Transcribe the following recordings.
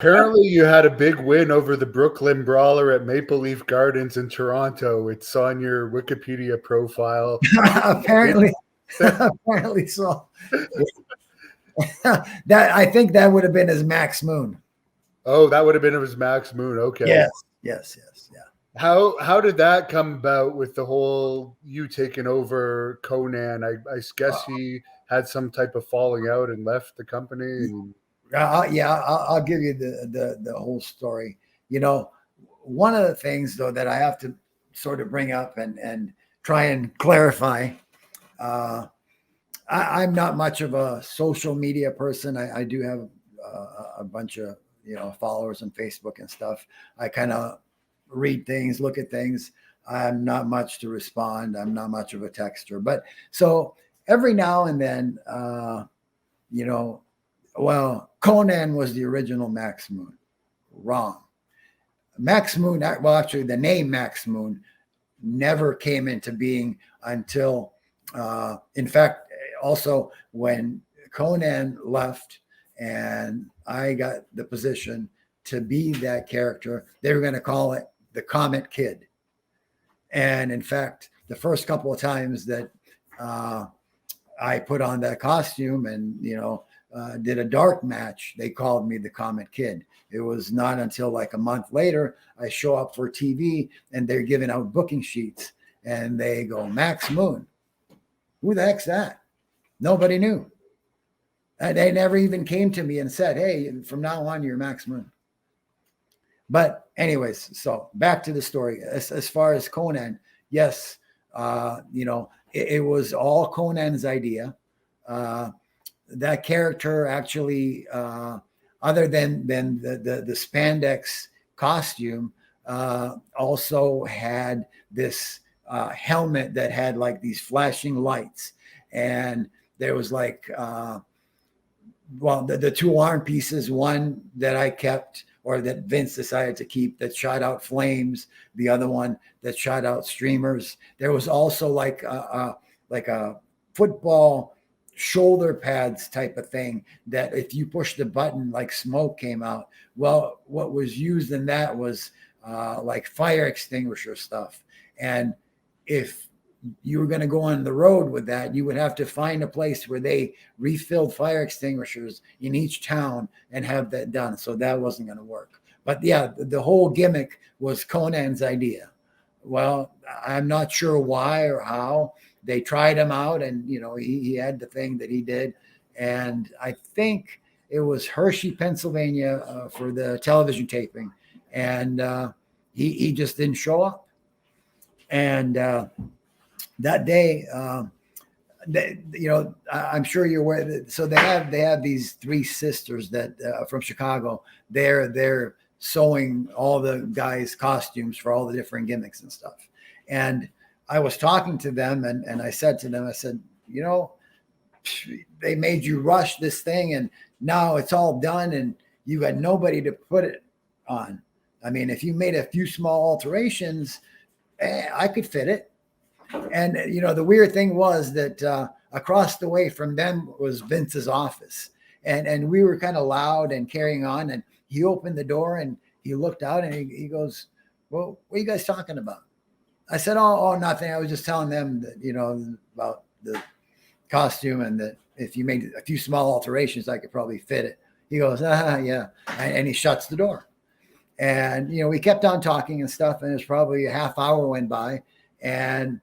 Apparently, you had a big win over the Brooklyn Brawler at Maple Leaf Gardens in Toronto. It's on your Wikipedia profile. Apparently, apparently so. That I think that would have been his Max Moon. Oh, that would have been his Max Moon. Okay. Yes, yes, yes, yeah. How did that come about with the whole you taking over Conan? I guess he had some type of falling out and left the company. And I'll give you the whole story. You know, one of the things though that I have to sort of bring up and try and clarify. I'm not much of a social media person. I do have a bunch of followers on Facebook and stuff. I kind of read things, look at things. I'm not much to respond. I'm not much of a texter, but so every now and then, well, Conan was the original Max Moon. Wrong. Max Moon, well, actually, the name Max Moon never came into being until, in fact, also when Conan left and I got the position to be that character, they were going to call it the Comet Kid. And in fact, the first couple of times that I put on that costume and, did a dark match, they called me the Comet Kid. It was not until like a month later, I show up for TV and they're giving out booking sheets and they go, Max Moon. Who the heck's that? Nobody knew. They never even came to me and said, hey, from now on, you're Max Moon. But anyways, so back to the story. As far as Conan, yes, it was all Conan's idea. That character actually, other than the spandex costume, also had this helmet that had like these flashing lights. And there was like, the two arm pieces, one that I kept or that Vince decided to keep that shot out flames, the other one that shot out streamers. There was also like a football shoulder pads type of thing that if you push the button, like smoke came out. Well, what was used in that was like fire extinguisher stuff. And if you were going to go on the road with that, you would have to find a place where they refilled fire extinguishers in each town and have that done. So that wasn't going to work. But yeah, the whole gimmick was Conan's idea. Well, I'm not sure why or how. They tried him out and, he had the thing that he did. And I think it was Hershey, Pennsylvania for the television taping. And he just didn't show up. And that day, I'm sure you're aware that, so they have these three sisters that from Chicago. They're sewing all the guys' costumes for all the different gimmicks and stuff. And I was talking to them and I said to them, I said, they made you rush this thing and now it's all done and you got nobody to put it on. I mean, if you made a few small alterations, I could fit it. And, the weird thing was that across the way from them was Vince's office. And we were kind of loud and carrying on. And he opened the door and he looked out and he goes, well, what are you guys talking about? I said, oh, nothing. I was just telling them that, about the costume and that if you made a few small alterations, I could probably fit it. He goes, yeah. And he shuts the door. And, we kept on talking and stuff. And it's probably a half hour went by and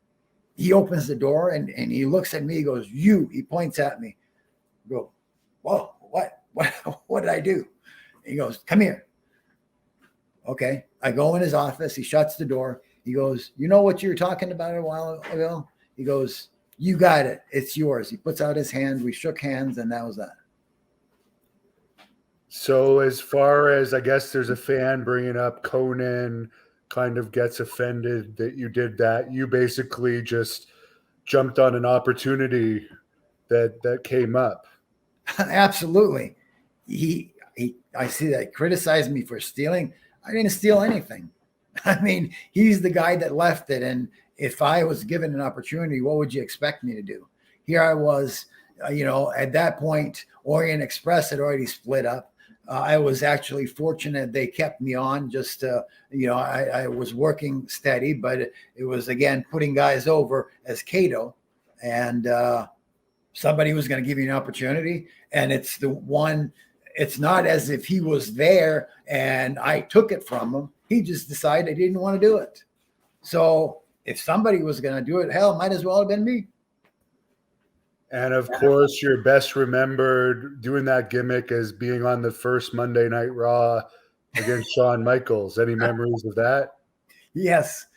he opens the door and he looks at me. He goes, he points at me. I go, whoa, what did I do? He goes, come here. Okay. I go in his office. He shuts the door. He goes, you know what you were talking about a while ago? He goes, you got it. It's yours. He puts out his hand. We shook hands and that was that. So as far as, I guess there's a fan bringing up Conan kind of gets offended that you did that. You basically just jumped on an opportunity that came up. Absolutely. I see that he criticized me for stealing. I didn't steal anything. I mean, he's the guy that left it. And if I was given an opportunity, what would you expect me to do? Here I was, at that point, Orient Express had already split up. I was actually fortunate they kept me on. Just I was working steady, but it was again putting guys over as Kato, and somebody was going to give you an opportunity, and it's the one. It's not as if he was there and I took it from him. He just decided he didn't want to do it. So if somebody was going to do it, hell, might as well have been me. And of course, you're best remembered doing that gimmick as being on the first Monday Night Raw against Shawn Michaels. Any memories of that? Yes.